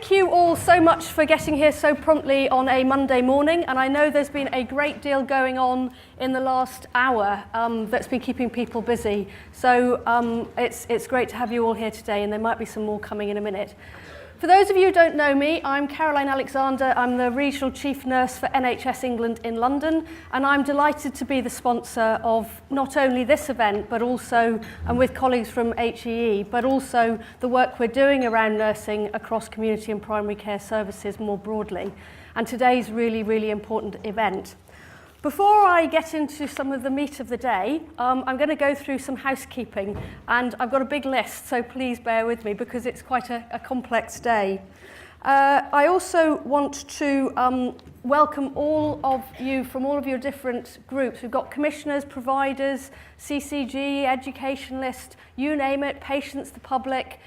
thank you all so much for getting here so promptly on a Monday morning, and I know there's been a great deal going on in the last hour that's been keeping people busy. So it's great to have you all here today, and there might be some more coming in a minute. For those of you who don't know me, I'm Caroline Alexander. I'm the Regional Chief Nurse for NHS England in London, and I'm delighted to be the sponsor of not only this event, but also, and with colleagues from HEE, but also the work we're doing around nursing across community and primary care services more broadly. And today's really, really important event. Before I get into some of the meat of the day, I'm going to go through some housekeeping, and I've got a big list, so please bear with me because it's quite a complex day. I also want to welcome all of you from all of your different groups. We've got commissioners, providers, CCG, educationalists, you name it, patients, the public,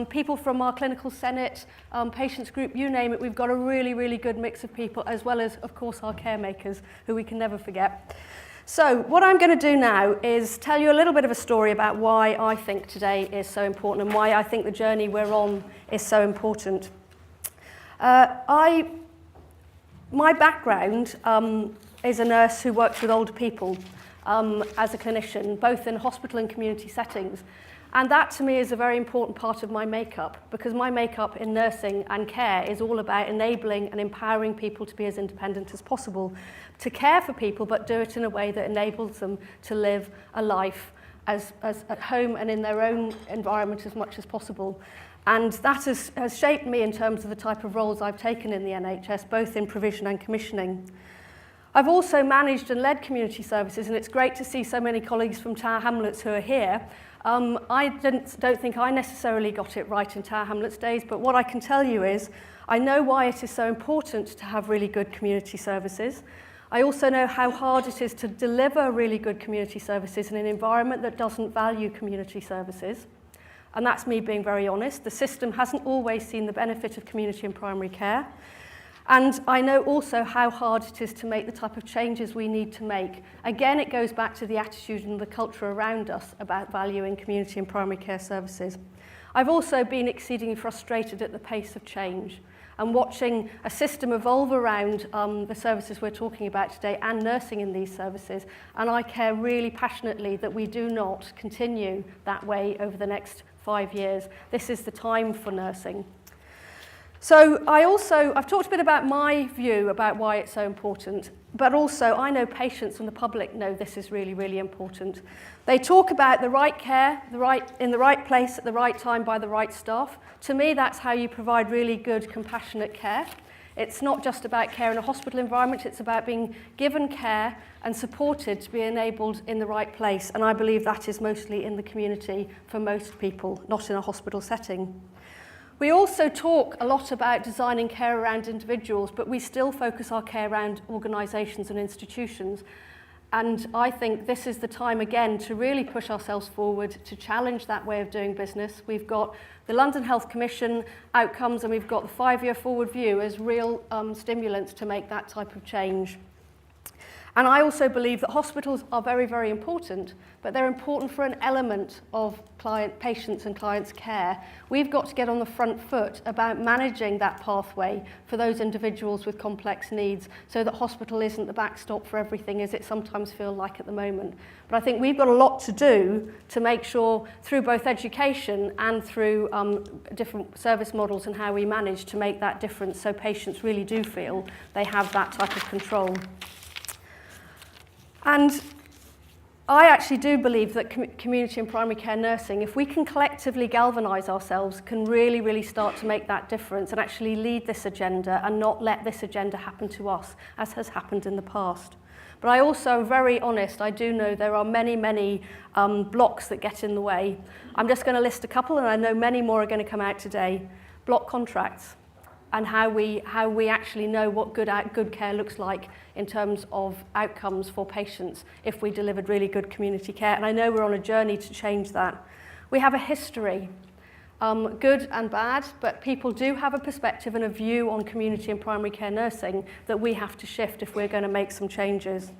people from our clinical senate, patients group, you name it. We've got a really, really good mix of people, as well as, of course, our caremakers, who we can never forget. So what I'm going to do now is tell you a little bit of a story about why I think today is so important and why I think the journey we're on is so important. My background is a nurse who works with older people as a clinician, both in hospital and community settings. And that, to me, is a very important part of my makeup, because my makeup in nursing and care is all about enabling and empowering people to be as independent as possible, to care for people, but do it in a way that enables them to live a life as at home and in their own environment as much as possible. And that has shaped me in terms of the type of roles I've taken in the NHS, both in provision and commissioning. I've also managed and led community services, and it's great to see so many colleagues from Tower Hamlets who are here. I don't think I necessarily got it right in Tower Hamlets days, but what I can tell you is I know why it is so important to have really good community services. I also know how hard it is to deliver really good community services in an environment that doesn't value community services. And that's me being very honest. The system hasn't always seen the benefit of community and primary care. And I know also how hard it is to make the type of changes we need to make. Again, it goes back to the attitude and the culture around us about valuing community and primary care services. I've also been exceedingly frustrated at the pace of change and watching a system evolve around the services we're talking about today and nursing in these services. And I care really passionately that we do not continue that way over the next 5 years. This is the time for nursing. So I've talked a bit about my view about why it's so important, but also I know patients and the public know this is really, really important. They talk about the right care, in the right place at the right time by the right staff. To me, that's how you provide really good, compassionate care. It's not just about care in a hospital environment, it's about being given care and supported to be enabled in the right place. And I believe that is mostly in the community for most people, not in a hospital setting. We also talk a lot about designing care around individuals, but we still focus our care around organisations and institutions. And I think this is the time again to really push ourselves forward, to challenge that way of doing business. We've got the London Health Commission outcomes, and we've got the 5-year forward view as real stimulants to make that type of change. And I also believe that hospitals are very, very important, but they're important for an element of patients and clients' care. We've got to get on the front foot about managing that pathway for those individuals with complex needs so that hospital isn't the backstop for everything as it sometimes feels like at the moment. But I think we've got a lot to do to make sure through both education and through different service models and how we manage to make that difference so patients really do feel they have that type of control. And I actually do believe that community and primary care nursing, if we can collectively galvanise ourselves, can really, really start to make that difference and actually lead this agenda and not let this agenda happen to us, as has happened in the past. But I also am very honest, I do know there are many, many blocks that get in the way. I'm just going to list a couple, and I know many more are going to come out today. Block contracts. And how we actually know what good care looks like in terms of outcomes for patients if we delivered really good community care. And I know we're on a journey to change that. We have a history, good and bad, but people do have a perspective and a view on community and primary care nursing that we have to shift if we're going to make some changes.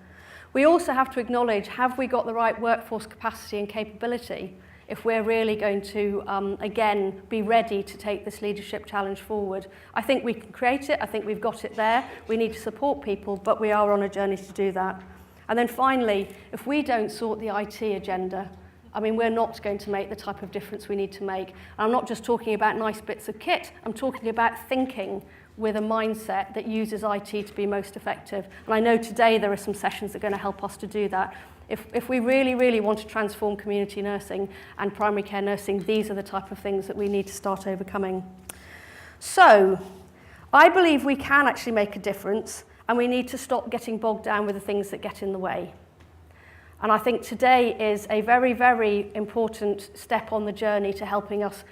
We also have to acknowledge, have we got the right workforce capacity and capability? if we're really going to, again, be ready to take this leadership challenge forward. I think we can create it. I think we've got it there. We need to support people, but we are on a journey to do that. And then finally, if we don't sort the IT agenda, I mean, we're not going to make the type of difference we need to make. And I'm not just talking about nice bits of kit. I'm talking about thinking with a mindset that uses IT to be most effective. And I know today there are some sessions that are going to help us to do that. If we really, really want to transform community nursing and primary care nursing, these are the type of things that we need to start overcoming. So, I believe we can actually make a difference, and we need to stop getting bogged down with the things that get in the way. And I think today is a very, very important step on the journey to helping us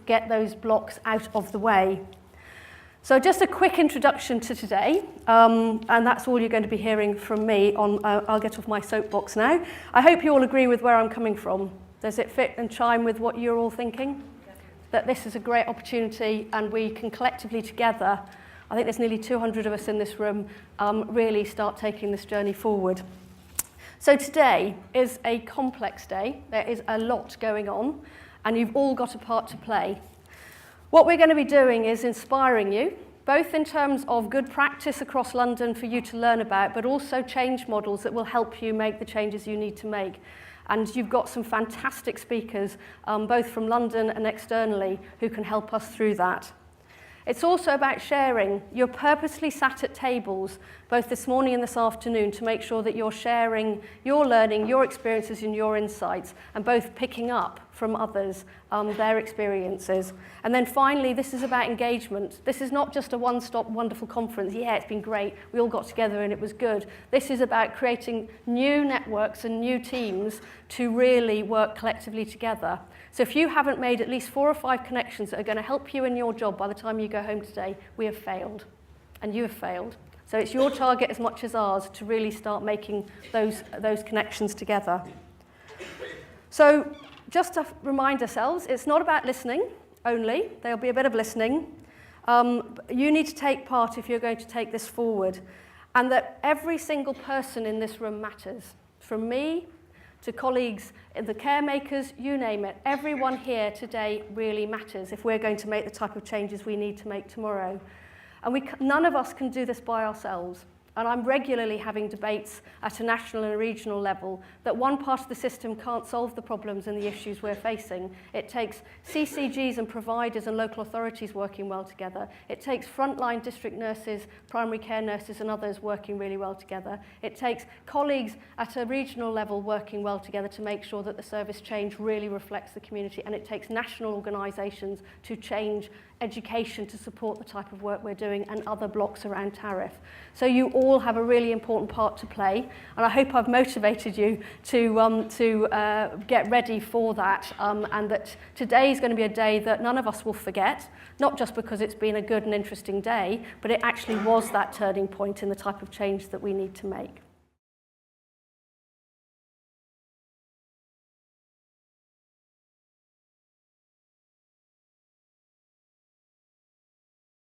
get those blocks out of the way. So just a quick introduction to today, and that's all you're going to be hearing from me on. I'll get off my soapbox now. I hope you all agree with where I'm coming from. Does it fit and chime with what you're all thinking? That this is a great opportunity, and we can collectively together, I think there's nearly 200 of us in this room, really start taking this journey forward. So today is a complex day. There is a lot going on, and you've all got a part to play. What we're going to be doing is inspiring you, both in terms of good practice across London for you to learn about, but also change models that will help you make the changes you need to make. And you've got some fantastic speakers, both from London and externally, who can help us through that. It's also about sharing. You're purposely sat at tables, both this morning and this afternoon, to make sure that you're sharing your learning, your experiences and your insights, and both picking up from others their experiences. And then finally, this is about engagement. This is not just a one-stop wonderful conference. Yeah, it's been great. We all got together and it was good. This is about creating new networks and new teams to really work collectively together. So if you haven't made at least 4 or 5 connections that are going to help you in your job by the time you go home today, we have failed. And you have failed. So it's your target as much as ours to really start making those connections together. So just to remind ourselves, it's not about listening only. There'll be a bit of listening. You need to take part if you're going to take this forward. And that every single person in this room matters. From me to colleagues, the caremakers, you name it. Everyone here today really matters if we're going to make the type of changes we need to make tomorrow. And none of us can do this by ourselves. And I'm regularly having debates at a national and a regional level that one part of the system can't solve the problems and the issues we're facing. It takes CCGs and providers and local authorities working well together. It takes frontline district nurses, primary care nurses and others working really well together. It takes colleagues at a regional level working well together to make sure that the service change really reflects the community. And it takes national organisations to change education to support the type of work we're doing and other blocks around tariff. So you all have a really important part to play, and I hope I've motivated you to get ready for that, and that today is going to be a day that none of us will forget, not just because it's been a good and interesting day, but it actually was that turning point in the type of change that we need to make.